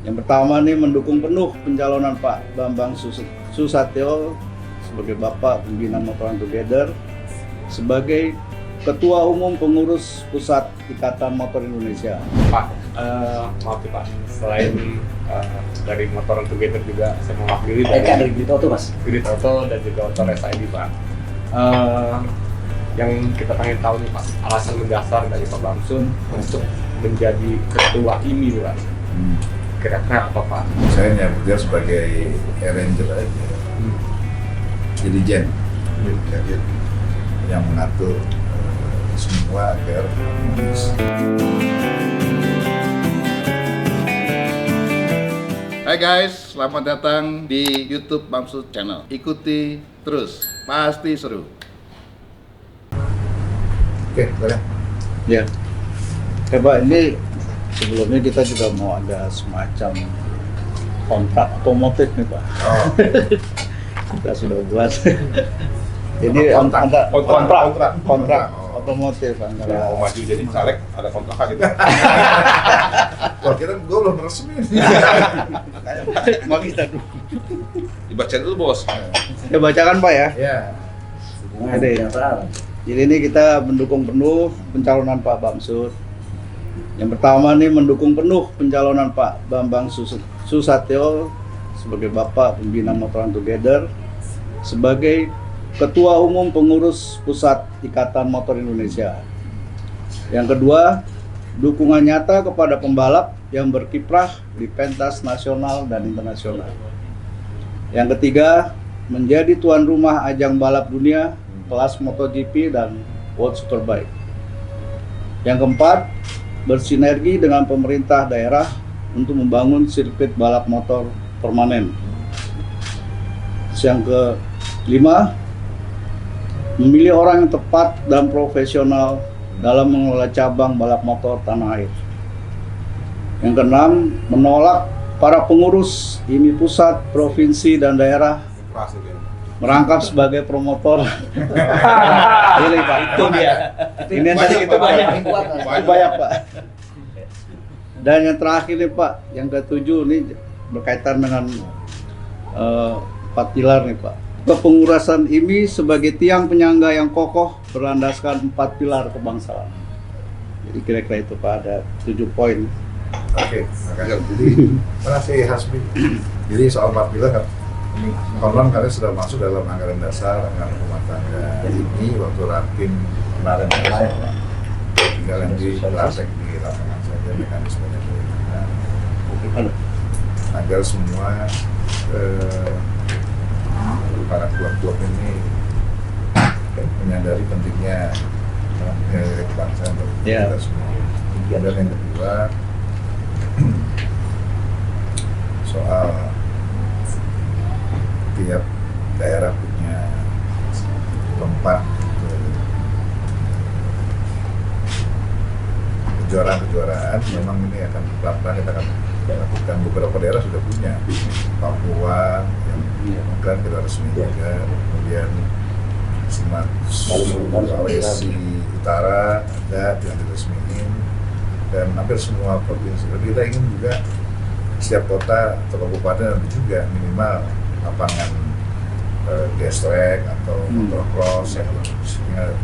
Yang pertama nih mendukung penuh pencalonan Pak Bambang Susatyo sebagai Bapak Pembina Motoran Together sebagai Ketua Umum Pengurus Pusat Ikatan Motor Indonesia. Pak, maaf ya Pak, selain dari Motoran Together juga saya mewakili dari Grid Auto Mas. Grid Auto dan juga Motor SID Pak. Yang kita pengen tahu nih Pak, alasan mendasar dari Pak Bamsun untuk menjadi ketua IMI Pak. Kira-kira apa Pak? Saya nyebutnya sebagai arranger aja, dirijen, yang mengatur semua agar Hai guys, selamat datang di YouTube Bamsun Channel. Ikuti terus, pasti seru. oke, boleh. Ya, Pak, ini sebelumnya kita juga mau ada semacam kontrak otomotif nih Pak. Oh, Kita sudah buat. Ini Kontrak. kontrak Oh. otomotif antara. Mau maju jadi caleg ada kontrakan gitu. Wah, kita gue belum resmi. Mau kita dulu. Dibacain dulu bos. Saya bacakan Pak ya. Ya, Ada ya. Jadi ini kita mendukung penuh pencalonan Pak Bamsun. Yang pertama nih mendukung penuh pencalonan Pak Bambang Susatyo sebagai Bapak Pembina Motoran Together sebagai Ketua Umum Pengurus Pusat Ikatan Motor Indonesia. Yang kedua, dukungan nyata kepada pembalap yang berkiprah di pentas nasional dan internasional. Yang ketiga, menjadi tuan rumah ajang balap dunia kelas MotoGP dan World Superbike. Yang keempat, bersinergi dengan pemerintah daerah untuk membangun sirkuit balap motor permanen. Yang kelima, memilih orang yang tepat dan profesional dalam mengelola cabang balap motor tanah air. Yang keenam, menolak para pengurus IMI pusat, provinsi, dan daerah merangkap sebagai promotor. Ini Pak, itu dia. Ini yang tadi kita banyak. Itu banyak Pak. Dan yang terakhir nih Pak, yang ketujuh ini berkaitan dengan 4 pilar nih Pak. Kepengurusan IMI sebagai tiang penyangga yang kokoh berlandaskan 4 pilar kebangsaan. Jadi kira-kira itu Pak, ada 7 poin. oke, makasih. Jadi, makasih Hasbi. Jadi soal 4 pilar ini konon kalian sudah masuk dalam anggaran dasar, anggaran rumah tangga ini waktu rapim kemarin. Tinggal yang dipraktek di lapangan saja mekanismenya bagaimana agar semua para klub-klub ini menyadari pentingnya kebangsaan bagi kita semua. Dan yang kedua soal tiap daerah punya tempat kejuaraan-kejuaraan. Memang ini akan pelan-pelan kita akan lakukan. Beberapa daerah sudah punya, Papua yang mungkin kita resmi juga, kemudian Sulawesi Utara ada yang diresmiin, dan hampir semua provinsi. Tapi kita ingin juga setiap kota atau kabupaten ada juga minimal lapangan gas track atau motocross yang sehingga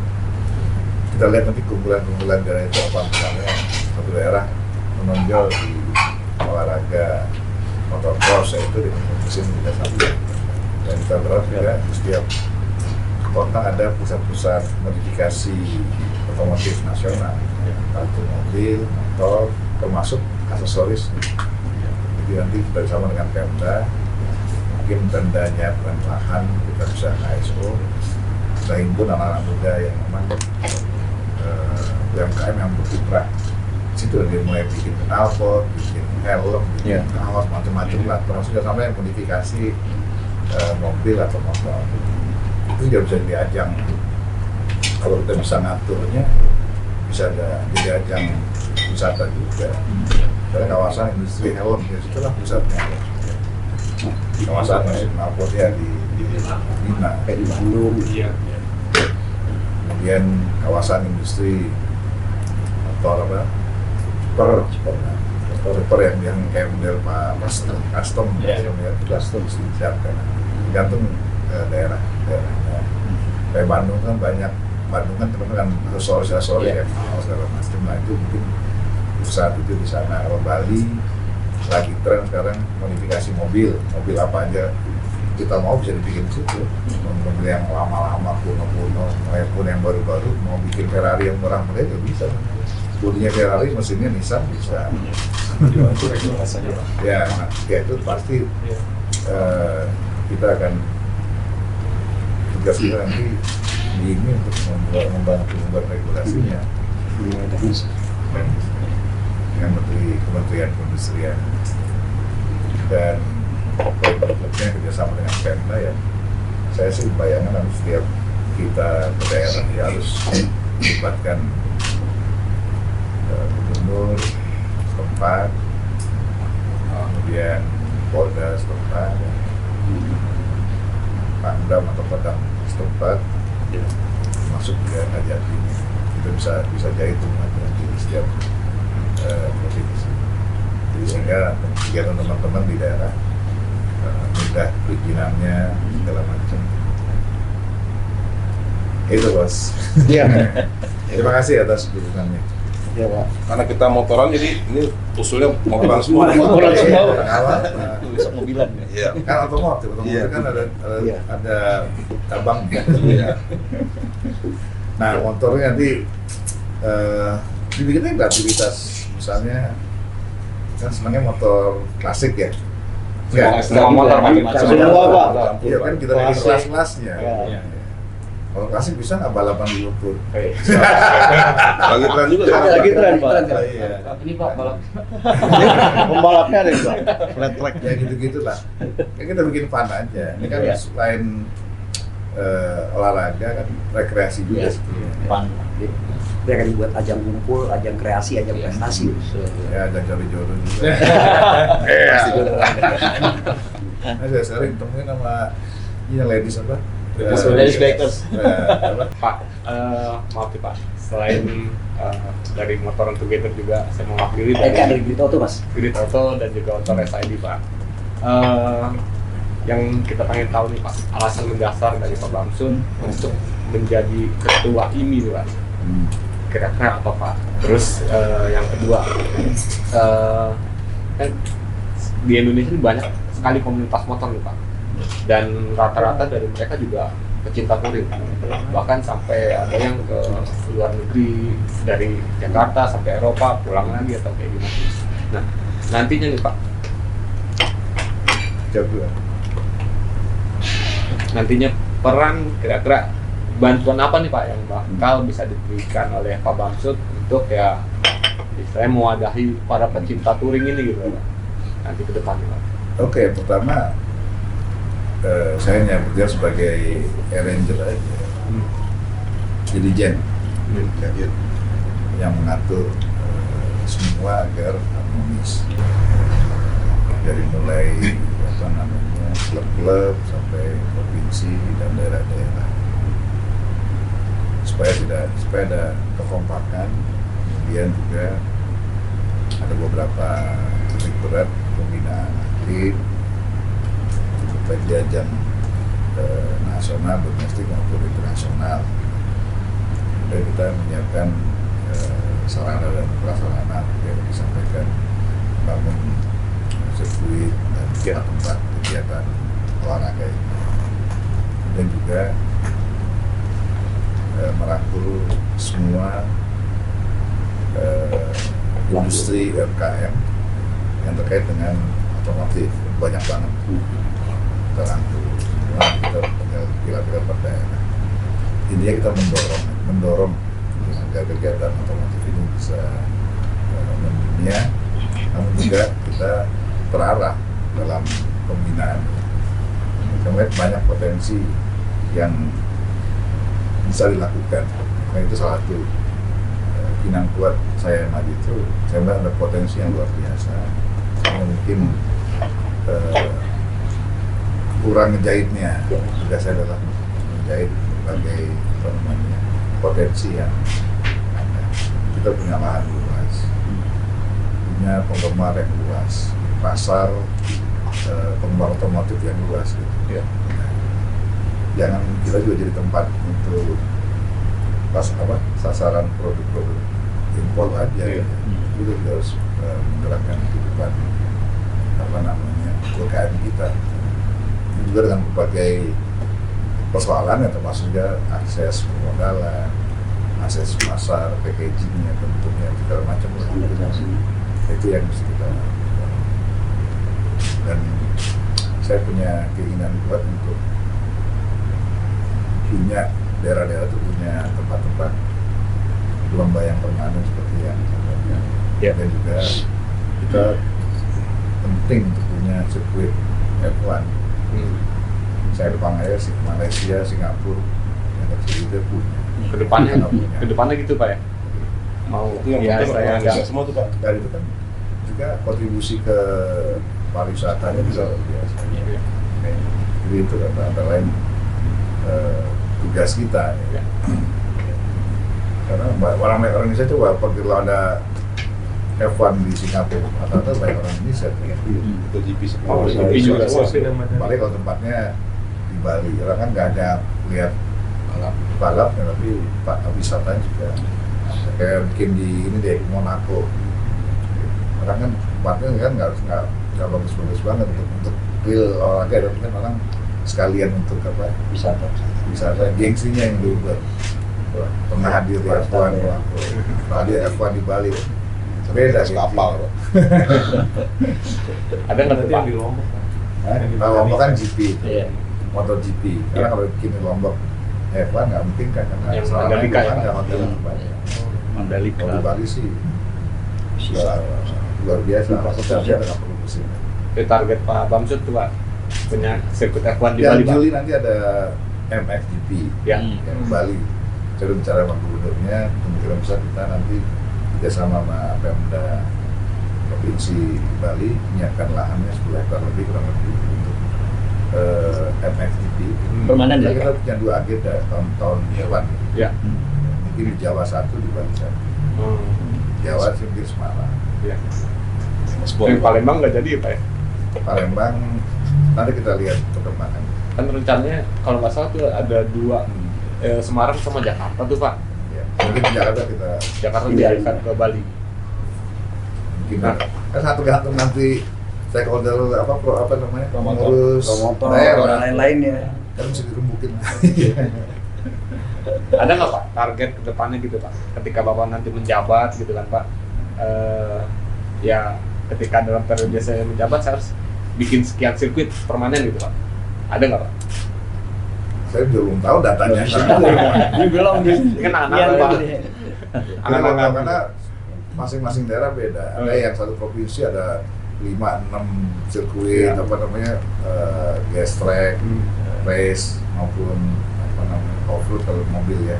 kita lihat nanti keunggulan daerah itu apa. Misalnya satu daerah menonjol di olahraga motocross, yaitu di musim kita sampai, dan kita berharap juga di setiap kota ada pusat-pusat modifikasi otomotif nasional, untuk mobil, motor, termasuk aksesoris. Jadi nanti kita bersama dengan Pemda, mungkin tendanya perlahan kita bisa ISO, kita himpun anak-anak muda yang memang UMKM yang berkiprah. Situ dia mulai bikin knalpot, bikin helm, bikin kaos, macam-macam lah. Termasuk juga sampai yang modifikasi mobil atau motor. Itu juga bisa diajang. Kalau kita bisa ngaturnya, bisa ada jadi ajang wisata juga. Karena kawasan industri helm, ya situlah pusatnya. Kawasan knalpot ya di Bina, Kayak di Bandung. Iya. kemudian kawasan industri motor apa? Super. super yang kayak model custom ya, kita siapkan tergantung daerahnya. Kayak Bandung kan banyak, Bandung kan teman-teman kan aksesoris ya, segala macam. Nah itu mungkin saat itu di sana. Kalau Bali lagi tren sekarang modifikasi mobil apa aja kita mau bisa dibikin di situ. Mobil yang lama-lama kuno maupun yang baru-baru, mau bikin Ferrari yang murah-murah juga bisa. Bodinya Ferrari, mesinnya Nissan bisa. Ya, nah, itu pasti kita akan tugas kita nanti di ini untuk membantu membuat regulasinya dengan Kementerian Perindustrian dan berikutnya kerjasama dengan Pemda ya. Saya sih bayangkan harus setiap kita ke daerah ya harus melibatkan gubernur setempat, kemudian Polda setempat, Pangdam atau Kodam setempat, masuk ke Kajati. Kita bisa jahit aja di setiap provinsi. Jadi sehingga kegiatan teman-teman di daerah mudah perizinannya segala macam. Itu bos. Iya. Terima kasih atas dukungannya. Iya Pak. Karena kita motoran jadi ini usulnya motoran semua. Motoran semua. Bisa mobilan ya. Iya. Kan otomotif kan ada cabang. Iya. Nah motornya nanti dibikinnya aktivitas, misalnya kan senangnya motor klasik ya. Semua motor macam-macam. Semua Pak. Iya kan kita ada Klasik. kelas-kelasnya. Iya. Kalau klasik bisa nggak balapan di lumpur? Lagi tren juga. Lagi tren Pak. Iya. Ini Pak balap. Pembalapnya ada Pak. Flat track. Ya gitu-gitu lah. Ya kita bikin fun aja. Ini kan Iya. selain olahraga kan rekreasi juga Iya. sebetulnya. Pan. Dia akan dibuat ajang kumpul, ajang kreasi, ajang prestasi. Ya ada cari jodoh juga. Pasti jodoh. Nah, saya sering temuin sama yang ladies apa? Ladies bikers. Apa? Pak, maaf nih Pak, selain dari Motoran Together juga saya mewakili Kayak ada dari di Toto Mas. Grid Auto dan juga Auto SID Pak. Yang kita pengen tahu nih Pak, alasan mendasar dari Pak Bamsud untuk menjadi ketua IMI nih Pak. Kira-kira apa Pak? Terus yang kedua, kan di Indonesia ini banyak sekali komunitas motor nih Pak. Dan rata-rata dari mereka juga pecinta touring, bahkan sampai ada yang ke luar negeri dari Jakarta sampai Eropa pulang lagi atau kayak gimana. Nah nantinya nih Pak, Jago. nantinya peran kira-kira bantuan apa nih Pak yang bakal bisa diberikan oleh Pak Bamsud untuk ya istilahnya mewadahi para pecinta touring ini gitu Pak, nanti ke depannya Pak. Oke, pertama saya hanya bekerja sebagai arranger aja, dirijen, yang mengatur semua agar harmonis, dari mulai klub-klub sampai provinsi dan daerah-daerah, supaya ada kekompakan. Kemudian juga ada beberapa titik berat pembinaan atlet baik di ajang nasional, domestik maupun internasional. Dan kita menyiapkan sarana dan prasarana yang disampaikan, bangun sirkuit dan tempat kegiatan olahraga ini. Dan juga merangkul semua industri UMKM yang terkait dengan otomotif, banyak banget. Kita rangkul, kita tinggal pilih-pilih per daerah. Intinya kita mendorong agar kegiatan otomotif ini bisa mendunia, namun juga kita terarah dalam pembinaan. Kita melihat banyak potensi yang bisa dilakukan. Nah itu salah satu pinang kuat saya maju itu. Saya melihat ada potensi yang luar biasa. Saya mungkin kurang ngejahitnya. Tugas saya adalah menjahit berbagai potensi yang ada. Kita punya lahan luas. punya penggemar yang luas, pasar penggemar otomotif yang luas gitu. Iya. Jangan kita juga jadi tempat untuk sasaran produk-produk impor aja. Iya. Itu juga harus menggerakkan kehidupan UMKM kita. Ini juga dengan berbagai persoalan yang termasuk juga akses permodalan, akses pasar, packagingnya, bentuknya segala macam. Itu yang mesti kita lakukan. Dan saya punya keinginan kuat untuk punya daerah-daerah itu punya tempat-tempat lomba yang permanen seperti yang sebelumnya. Ya. Dan juga kita penting untuk punya sirkuit F1. Saya Jepang aja, Malaysia, Singapura, yang kecil itu punya. Kedepannya gitu Pak ya? Mau Itu yang ya penting saya organisasi agak semua tuh Pak. Dan itu kan juga kontribusi ke pariwisatanya juga luar biasa. Iya. Jadi itu antara lain tugas kita. Ya. Karena orang Indonesia coba kalau ada F1 di Singapura, rata-rata banyak orang Indonesia. Itu GP semua. Oh, GP juga semua. Balik kalau tempatnya di Bali, orang kan nggak ada lihat balap, ya, tapi wisatanya juga kayak bikin di ini deh Monaco. Orang kan tempatnya kan nggak bagus-bagus banget untuk real olahraga, tapi kan orang sekalian untuk apa? Wisata gengsinya yang diubah. Pernah hadir di F1 Monaco, hadir F1 di Bali. Beda sih. Kapal. Ada nggak tuh Pak? di Lombok. Kalau Lombok kan GP, Iya. MotoGP. Karena kalau bikin di Lombok F1 nggak mungkin kan, karena Yang selama ini Mandalika ya, kan Pak? nggak hotel yang banyak. Mandalika. Kalau di Bali sih luar biasa. Infrastrukturnya nggak perlu pusing. Itu target Pak Bamsud tuh Pak, punya sirkuit F1 di Ya, Bali Pak? Juli nanti ada MXGP Ya. yang Bali. Saya udah bicara sama gubernurnya, kemungkinan besar kita nanti kerjasama sama Pemda Provinsi Bali menyiapkan lahannya 10 hektar lebih kurang lebih untuk MXGP. Permanen ya, Kita punya 2 agenda tahun depan. Ya. Mungkin di Jawa 1, di Bali 1. Jawa sih mungkin Semarang. Ya. Yang Palembang nggak jadi ya Pak ya? Palembang nanti kita lihat perkembangan. Kan rencananya kalau nggak salah tuh ada 2, Semarang sama Jakarta tuh Pak. Ya. Mungkin di Jakarta kita Jakarta dialihkan ke Bali. mungkin kan satu gantung nanti stakeholder pengurus Promotor, daerah. dan lain-lainnya. Kan mesti dirembukin. Ada nggak Pak target ke depannya gitu Pak? Ketika Bapak nanti menjabat gitu kan Pak, ya ketika dalam periode saya menjabat saya harus bikin sekian sirkuit permanen gitu Pak. Ada nggak Pak? Saya belum tahu datanya. Ini belum di. Ini kan anak-anak Pak. Karena masing-masing daerah beda. Ada yang satu provinsi ada 5-6 sirkuit, gas track, race maupun off-road kalau mobil ya.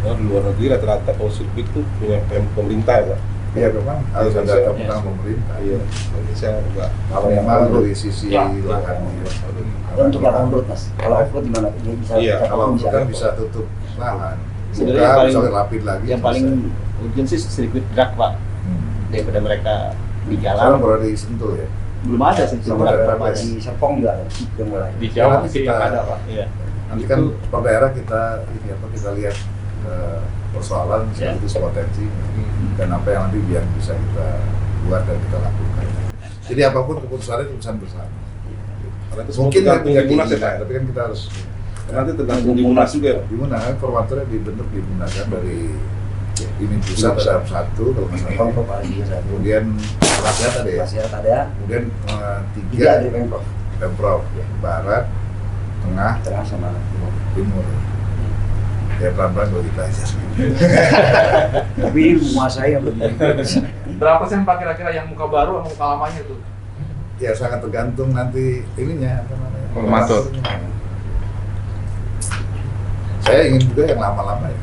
Di luar negeri rata-rata kalau sirkuit itu punya pemerintah ya Pak. Iya memang harus ada Indonesia, campur tangan pemerintah. Iya, Indonesia enggak. Kalau memang dari sisi lahan. Untuk yang on-road Mas. Kalau off-road gimana? Ini bisa Iya, Kalau kan bisa tutup lahan. Sebenarnya Buka, yang paling- misalnya lapin lagi. Yang paling urgent sih sirkuit drag Pak, daripada mereka di Sekarang jalan. baru disentul ya. Belum ada sih Belum drag ada. berapa di Serpong juga ada yang mulai. Di Jawa Nanti sih kita- ada Pak. Iya. Nanti kan per daerah kita lihat persoalan sekaligus potensi dan apa yang nanti yang bisa kita buat dan kita lakukan. Jadi apapun keputusannya keputusan bersama. Karena itu semua Mungkin kan tergantung punya di Munas ya Pak. keinginan, tapi kan kita harus Nanti tergantung di Munas juga ya Pak. di mana kan perwakilannya dibentuk di Munas kan dari ini pusat ada 1 kalau nggak salah. Pemprov ada juga satu. Kemudian rakyat ada ya. Masyarakat ada. Kemudian 3 Tiga dari Pemprov. Pemprov, Barat, Tengah, Tengah sama Timur. Timur. Ya pelan-pelan kalau kita aja. Tapi ini menguasai yang lebih. Berapa sih Pak kira-kira yang muka baru sama muka lamanya tuh? Ya sangat tergantung nanti ininya apa namanya. Formatur. Saya ingin juga yang lama-lama ya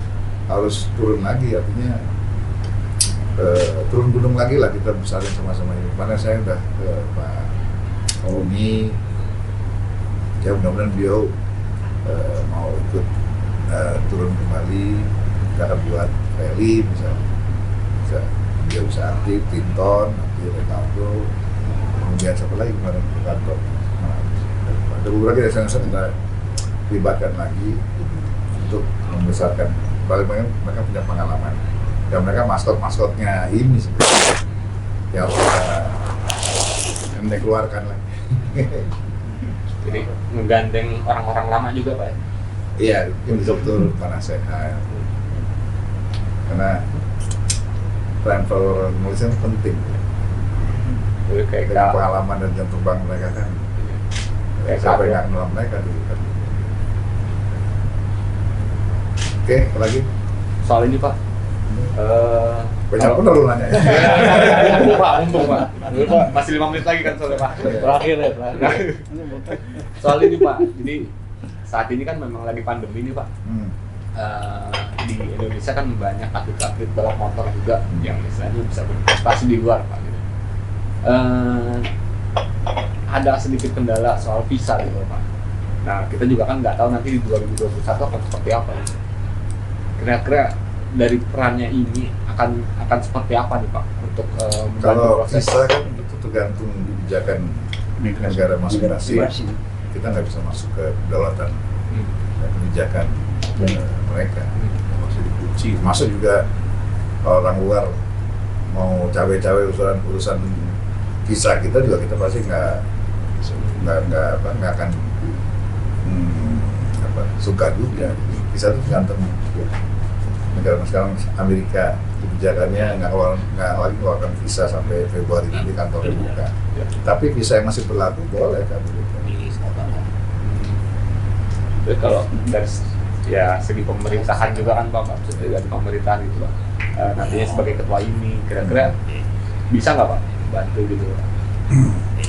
harus turun lagi, artinya turun gunung lagi lah, kita besarin sama-sama ini. Mana saya udah ke Pak Uni, ya mudah-mudahan beliau mau ikut turun kembali, kita akan buat rally misalnya, bisa dia bisa aktif, Tinton, nanti Ronaldo, kemudian siapa lagi kemarin di kantor. Nah, ada beberapa destinasi kita libatkan lagi untuk membesarkan. Paling banyak mereka punya pengalaman. Dan mereka maskotnya ini sebenarnya yang harus kita keluarkan lagi. Jadi menggandeng orang-orang lama juga Pak ya? Iya, itu betul penasehat. Karena travel nulisnya penting. Jadi kayak Dari pengalaman dan jam terbang mereka kan. Kayak Siapa Kak, yang nggak kenal mereka dulu kan. Oke, apa lagi? soal ini Pak. Banyak pun lu nanya. Mumpung Pak. Masih 5 menit lagi kan soalnya Pak. Terakhir ya, terakhir. Soal ini Pak, jadi saat ini kan memang lagi pandemi nih Pak. Di Indonesia kan banyak atlet-atlet balap motor juga yang istilahnya bisa berprestasi di luar Pak. Gitu. Ada sedikit kendala soal visa gitu Pak. Nah kita juga kan nggak tahu nanti di 2021 akan seperti apa. Gitu. Kira-kira dari perannya ini akan seperti apa nih Pak untuk membantu Kalau proses? visa kan itu tergantung kebijakan negara masing-masing. Kita nggak bisa masuk ke kedaulatan kebijakan mereka. Masih dikunci. Masuk juga orang luar mau cawe-cawe urusan visa kita juga kita pasti nggak akan suka juga. Visa itu tergantung negara sekarang Amerika kebijakannya nggak lagi ngeluarkan visa sampai Februari nanti kantornya buka. Tapi visa yang masih berlaku boleh ke Amerika. Jadi kalau dari segi pemerintahan juga kan Pak, maksudnya dari pemerintahan itu Pak, nantinya sebagai ketua ini kira-kira bisa nggak Pak bantu gitu Pak?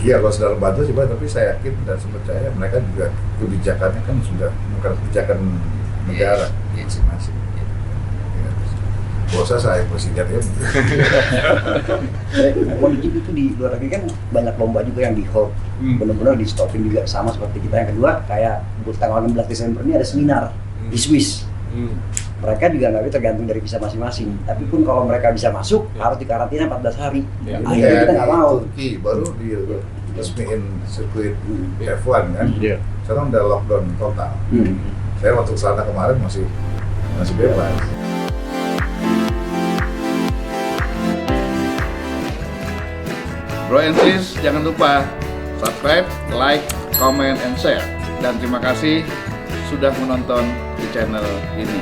Iya, kalau sudah bantu sih Pak, tapi saya yakin dan percaya mereka juga kebijakannya kan sudah bukan kebijakan negara masing-masing. Bosa saya presidennya. MotoGP itu di luar negeri kan banyak lomba juga yang di hold, benar-benar di stopin juga sama seperti kita. Yang kedua kayak untuk tanggal 16 Desember ini ada seminar di Swiss. Mereka juga nggak bisa tergantung dari visa masing-masing. Tapi pun kalau mereka bisa masuk harus dikarantina 14 hari. Ya. Akhirnya kita nggak mau. Turki baru resmiin sirkuit F1 kan. Iya. Sekarang udah lockdown total. Saya waktu kesana kemarin masih bebas. Bro and sis, jangan lupa subscribe, like, comment, and share. Dan terima kasih sudah menonton di channel ini.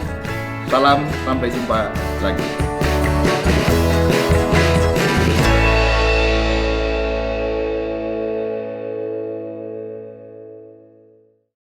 Salam, sampai jumpa lagi.